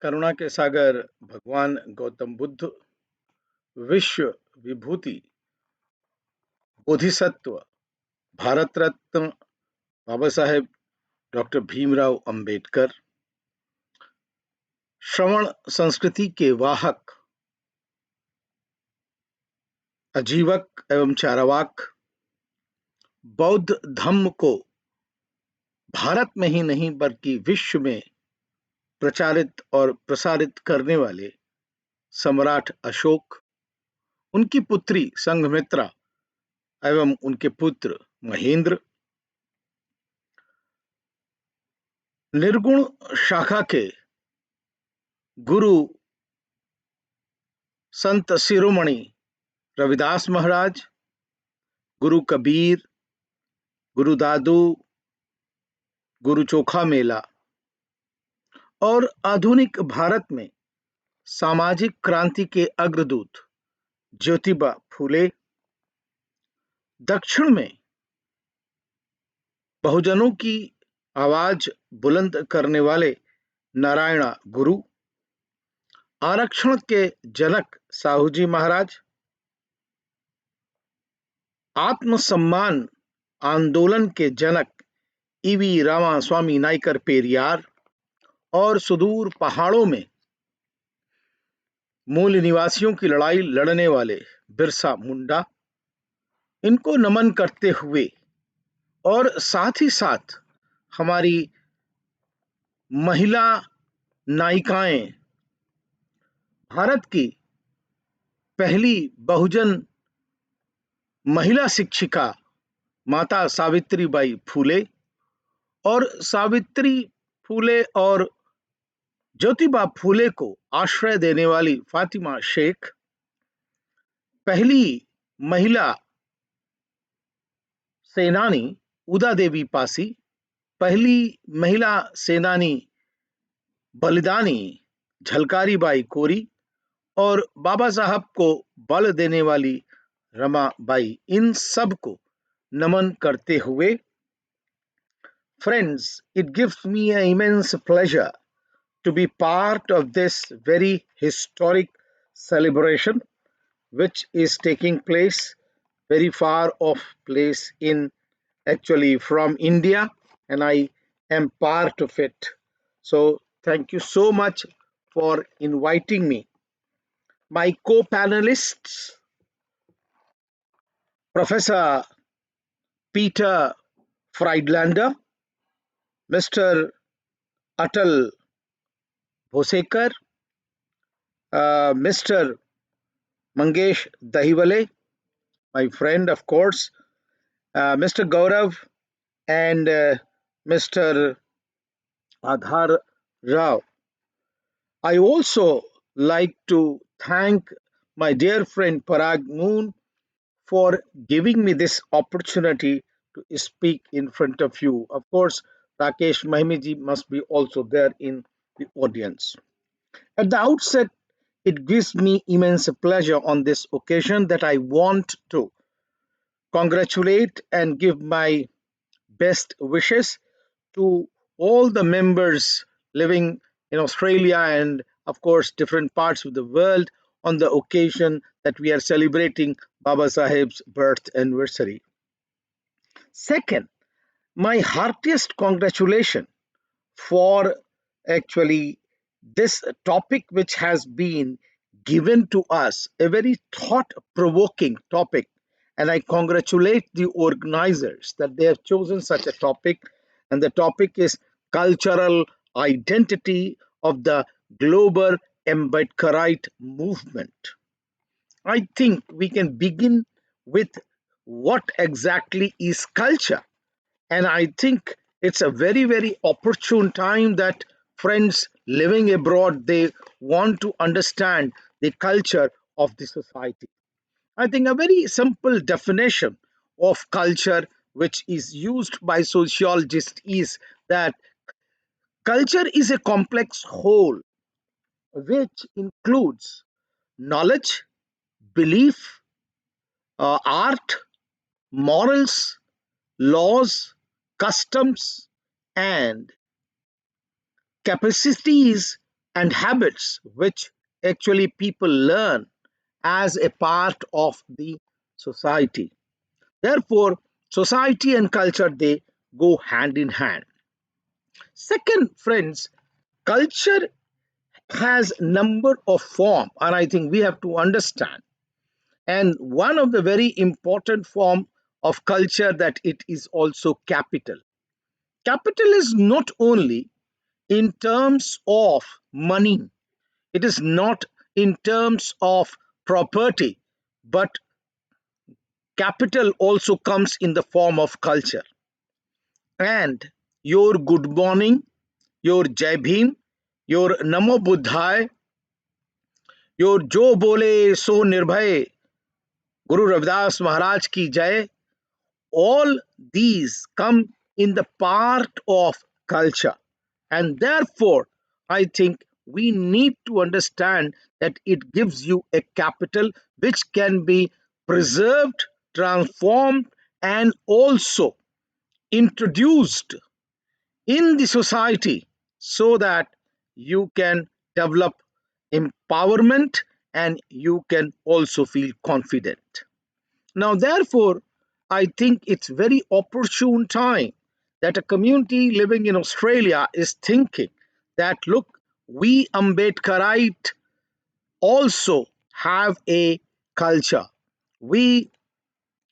करुणा के सागर भगवान गौतम बुद्ध, विश्व विभूति, बोधिसत्व, भारत रत्न बाबा साहेब डॉक्टर भीमराव अंबेडकर, श्रवण संस्कृति के वाहक, आजीवक एवं चारवाक, बौद्ध धम्म को भारत में ही नहीं बल्कि विश्व में प्रचारित और प्रसारित करने वाले सम्राट अशोक, उनकी पुत्री संघमित्रा एवं उनके पुत्र महेंद्र, निर्गुण शाखा के गुरु संत शिरोमणि रविदास महाराज, गुरु कबीर, गुरु दादू, गुरु चोखा मेला और आधुनिक भारत में सामाजिक क्रांति के अग्रदूत ज्योतिबा फूले, दक्षिण में बहुजनों की आवाज बुलंद करने वाले नारायणा गुरु, आरक्षण के जनक साहूजी महाराज, आत्मसम्मान आंदोलन के जनक ईवी रामास्वामी नाइकर पेरियार और सुदूर पहाड़ों में मूल निवासियों की लड़ाई लड़ने वाले बिरसा मुंडा, इनको नमन करते हुए और साथ ही साथ हमारी महिला नायिकाएं, भारत की पहली बहुजन महिला शिक्षिका माता सावित्रीबाई फूले और सावित्री फूले और ज्योतिबा फूले को आश्रय देने वाली फातिमा शेख, पहली महिला सेनानी उदा देवी पासी, पहली महिला सेनानी बलिदानी झलकारी बाई कोरी और बाबा साहब को बल देने वाली रमाबाई, इन सब को नमन करते हुए, friends, it gives me an immense pleasure to be part of this very historic celebration which is taking place very far off place in actually from India, and I am part of it. So thank you so much for inviting me. My co-panelists, Professor Peter Friedlander, Mr. Atal Bhosekar, Mr. Mangesh Dahiwale, my friend of course, Mr. Gaurav and Mr. Adhar Rao. I also like to thank my dear friend Parag Moon for giving me this opportunity to speak in front of you. Of course, Rakesh Mahimiji must be also there in the audience. At the outset, it gives me immense pleasure on this occasion that I want to congratulate and give my best wishes to all the members living in Australia and, of course, different parts of the world on the occasion that we are celebrating Baba Saheb's birth anniversary. Second, my heartiest congratulations for actually this topic which has been given to us, a very thought-provoking topic, and I congratulate the organizers that they have chosen such a topic, and the topic is cultural identity of the global Ambedkarite movement. I think we can begin with what exactly is culture, and I think it's a very, very opportune time that friends living abroad, they want to understand the culture of the society. I think a very simple definition of culture which is used by sociologists is that culture is a complex whole which includes knowledge, belief, art, morals, laws, customs, and capacities and habits which actually people learn as a part of the society. Therefore, society and culture, they go hand in hand. Second, friends, culture has number of form, and I think we have to understand. And one of the very important form of culture, that it is also capital. Capital is not only in terms of money, it is not in terms of property, but capital also comes in the form of culture. And your good morning, your Jai Bhim, your Namo Buddhaya, your Jo Bole So Nirbhay, Guru Ravidas Maharaj ki Jai, all these come in the part of culture. And therefore, I think we need to understand that it gives you a capital which can be preserved, transformed, and also introduced in the society so that you can develop empowerment and you can also feel confident. Now, therefore, I think it's very opportune time that a community living in Australia is thinking that look, we Ambedkarite also have a culture. We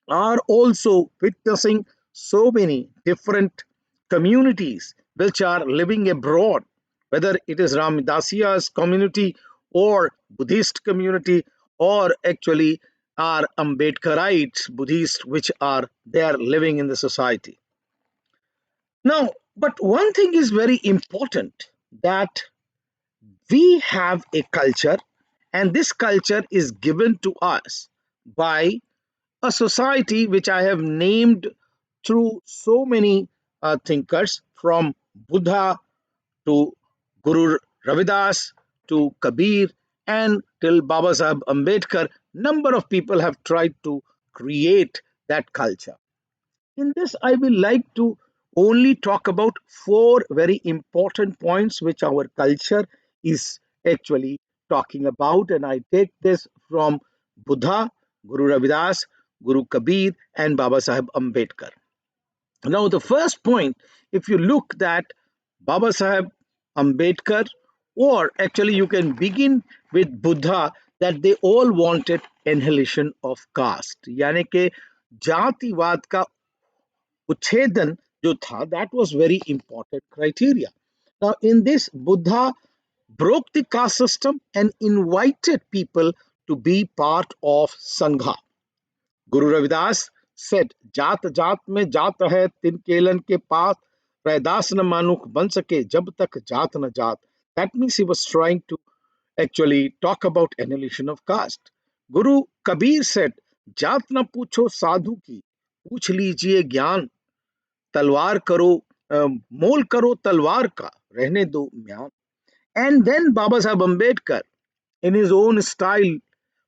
are also witnessing so many different communities which are living abroad, whether it is Ramdasia's community or Buddhist community, or actually are Ambedkarites, Buddhists, which are there living in the society. Now, but one thing is very important, that we have a culture, and this culture is given to us by a society which I have named through so many thinkers, from Buddha to Guru Ravidas to Kabir and till Baba Sahib Ambedkar. Number of people have tried to create that culture. In this, I will like to only talk about four very important points which our culture is actually talking about, and I take this from Buddha, Guru Ravidas, Guru Kabir, and Baba Sahib Ambedkar. Now, the first point, if you look that Baba Sahib Ambedkar, or actually you can begin with Buddha, that they all wanted annihilation of caste, यानी कि जातिवाद का उच्छेदन जो था, that was very important criteria. Now, in this, Buddha broke the caste system and invited people to be part of Sangha. Guru Ravidas said, जात जात में जात है तिन केलन के पास रैदास न मानुख बन सके जब तक जात न जात. That means he was trying to actually talk about annihilation of caste. Guru Kabir said, जात न पूछो साधु की पूछ लीजिए ज्ञान तलवार करो मोल करो तलवार का रहने दो म्यान. And then Baba Sahib Ambedkar, in his own style,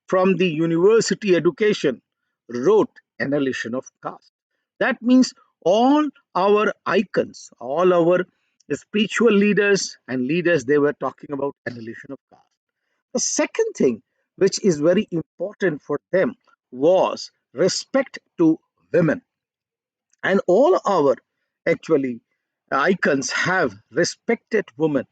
from the university education, wrote annihilation of caste. That means all our icons, all our spiritual leaders and leaders, they were talking about annihilation of caste. The second thing, which is very important for them, was respect to women. And all our actually icons have respected women.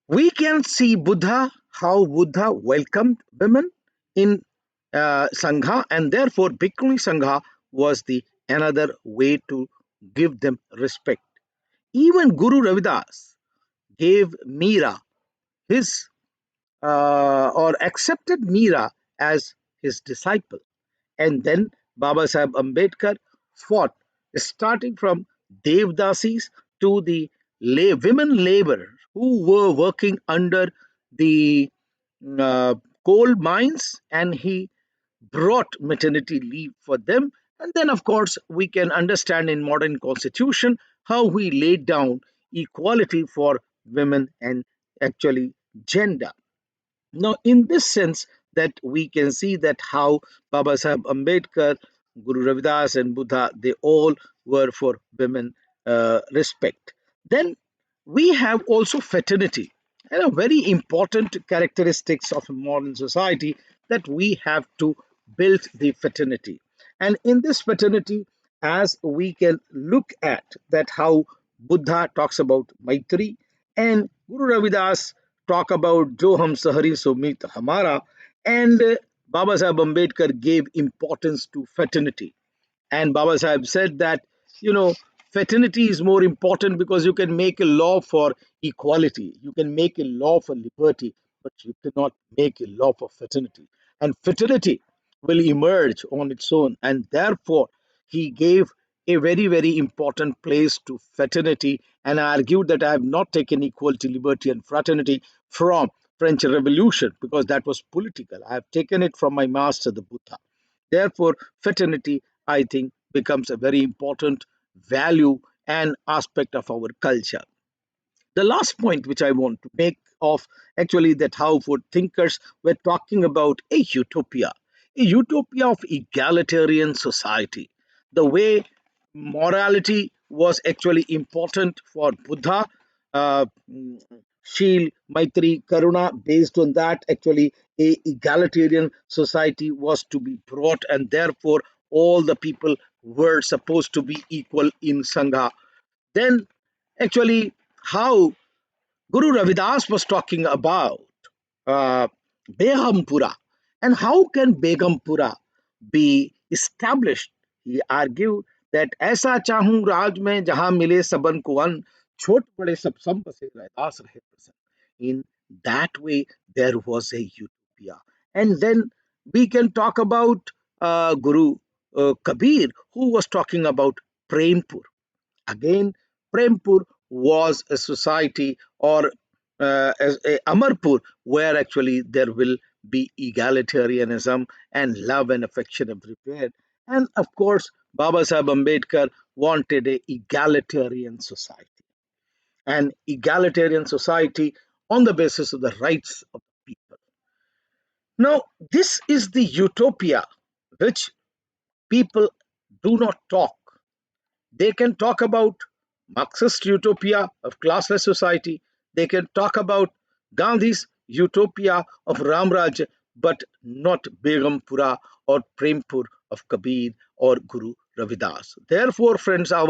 We can see Buddha, how Buddha welcomed women in Sangha, and therefore Bhikkhuni Sangha was the another way to give them respect. Even Guru Ravidas gave Meera his or accepted Meera as his disciple. And then Baba Sahib Ambedkar fought, starting from Devdasis to the women laborers who were working under the uh, coal mines, and he brought maternity leave for them. And then, of course, we can understand in modern constitution how we laid down equality for women and actually gender. Now, in this sense, that we can see that how Baba Sahib Ambedkar, Guru Ravidas, and Buddha, they all were for women respect. Then we have also fraternity. and a very important characteristics of a modern society, that we have to build the fraternity. And in this fraternity, as we can look at that how Buddha talks about Maitri, and Guru Ravidas talk about Jo Hum Sahari So Meet Hamara, and Baba Sahib Ambedkar gave importance to fraternity. And Baba Sahib said that, you know, fraternity is more important because you can make a law for equality, you can make a law for liberty, but you cannot make a law for fraternity. And fraternity will emerge on its own. And therefore, he gave a very, very important place to fraternity. And I argued that I have not taken equality, liberty, and fraternity from French Revolution because that was political. I have taken it from my master, the Buddha. Therefore, fraternity, I think, becomes a very important value and aspect of our culture. The last point which I want to make of actually that how for thinkers were talking about a utopia of egalitarian society, the way morality was actually important for Buddha. uh, Shil, Maitri, Karuna, based on that, actually, a egalitarian society was to be brought, and therefore, all the people were supposed to be equal in Sangha. Then, actually, how Guru Ravidas was talking about uh, Begampura, and how can Begampura be established? He argued that ऐसा चाहूं राज में जहां मिले सबन को अन्न छोट बड़े सब संप से रैदास रहे प्रसन्न. In that way, there was a utopia. And then we can talk about Guru Kabir, who was talking about Prempur. Again, Prempur was a society, or as a Amarpur, where actually there will be egalitarianism and love and affection everywhere. And of course, Baba Sahib Ambedkar wanted a egalitarian society, an egalitarian society on the basis of the rights of the people. Now, this is the utopia which people do not talk. They can talk about Marxist utopia of classless society. They can talk about Gandhi's utopia of Ramraj, but not Begumpura or Prempur of Kabir or Guru Ravidas. Therefore, friends, are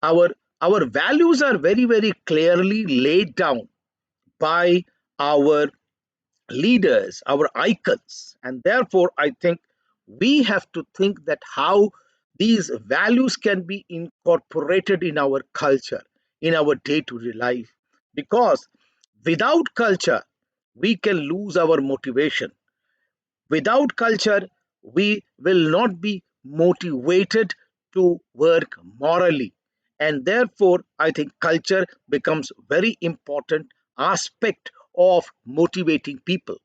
our our values are very, very clearly laid down by our leaders, our icons. And therefore, I think we have to think that how these values can be incorporated in our culture, in our day to day life. Because without culture, we can lose our motivation. Without culture, we will not be motivated to work morally. And therefore, I think culture becomes very important aspect of motivating people.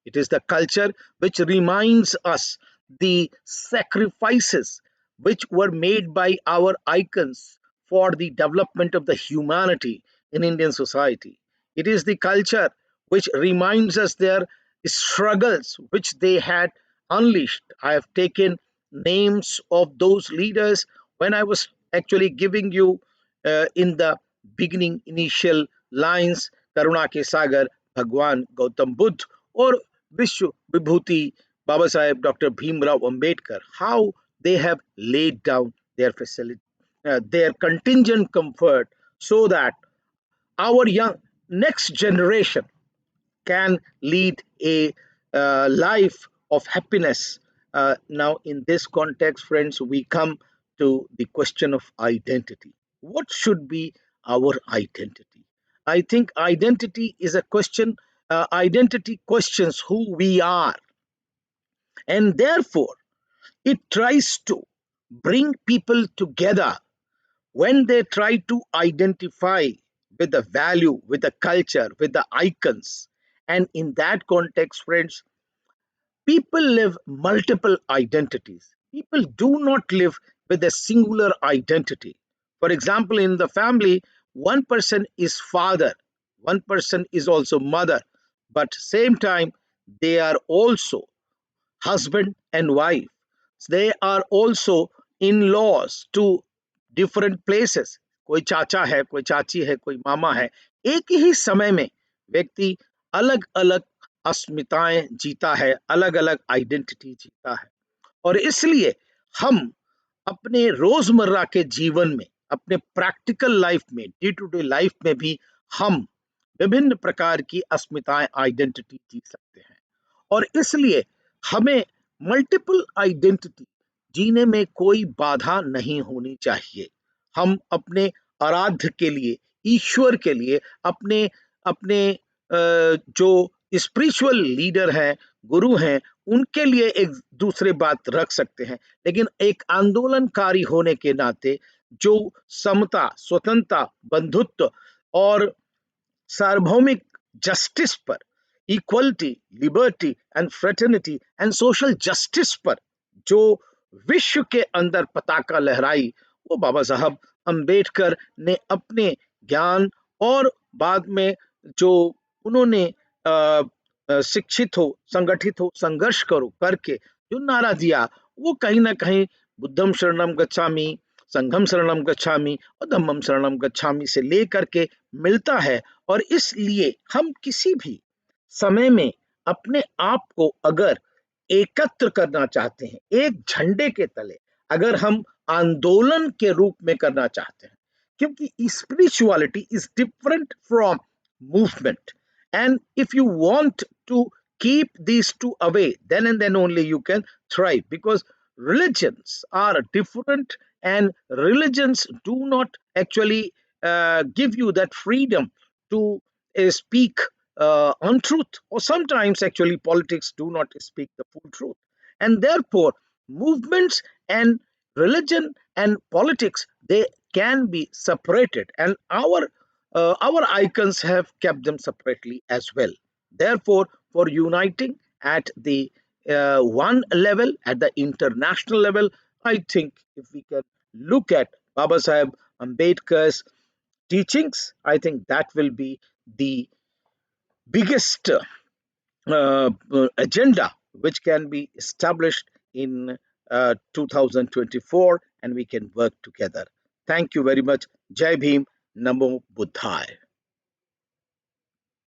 It is the culture which reminds us the sacrifices which were made by our icons for the development of the humanity in Indian society. It is the culture which reminds us their struggles which they had unleashed. I have taken names of those leaders when I was actually giving you in the beginning initial lines, Karuna ke Sagar, Bhagwan Gautam Buddha, or Vishwa Vibhuti Baba Sahib Dr. Bhimrao Ambedkar, how they have laid down their facility, their contingent comfort, so that our young next generation can lead a life of happiness. Now, in this context, friends, we come to the question of identity. What should be our identity? I think identity is a question, identity questions who we are, and therefore it tries to bring people together when they try to identify with the value, with the culture, with the icons. And in that context, friends, people live multiple identities. People do not live with a singular identity. For example, in the family, one person is father, one person is also mother, but same time they are also husband and wife. They are also in laws to different places. कोई चाचा है, कोई चाची है, कोई मामा है। एक ही समय में व्यक्ति अलग अलग अस्मिताएं जीता है, अलग अलग आइडेंटिटी जीता है। और इसलिए हम अपने रोजमर्रा के जीवन में, अपने प्रैक्टिकल लाइफ में, डे टू डे लाइफ में भी हम विभिन्न प्रकार की अस्मिताएं, आइडेंटिटी जी सकते हैं। और इसलिए हमें मल्टीपल आइडेंटिटी जीने में कोई बाधा नहीं होनी चाहिए। हम अपने आराध्य के लिए, ईश्वर के लिए, अपने अपने जो स्पिरिचुअल लीडर हैं, गुरु हैं, उनके लिए एक दूसरे बात रख सकते हैं। लेकिन एक आंदोलनकारी होने के नाते जो समता, स्वतंत्रता, बंधुत्व और सार्वभौमिक जस्टिस पर, equality, liberty and fraternity and social justice पर जो विश्व के अंदर पताका लहराई, वो बाबा साहब अंबेडकर ने अपने ज्ञान और बाद में जो उन्होंने शिक्षित हो, संगठित हो, संघर्ष करो करके जो नारा दिया, वो कहीं ना कहीं बुद्धम शरणम गच्छामि, संघम शरणम गच्छामि और धम्मम शरणम गच्छामि से लेकर के मिलता है। और इसलिए हम किसी भी समय में अपने आप को अगर एकत्र करना चाहते हैं, एक झंडे के तले अगर हम आंदोलन के रूप में करना चाहते हैं, क्योंकि spirituality is different from movement, and if you want to keep these two away, then and then only you can thrive, because religions are different, and religions do not actually give you that freedom to speak untruth, or sometimes actually politics do not speak the full truth. And therefore movements and religion and politics, they can be separated, and our icons have kept them separately as well. Therefore, for uniting at the one level, at the international level, I think if we can look at Baba Sahib Ambedkar's teachings, I think that will be the biggest agenda which can be established in 2024, and we can work together. Thank you very much. Jai Bhim, Namo Buddhaya.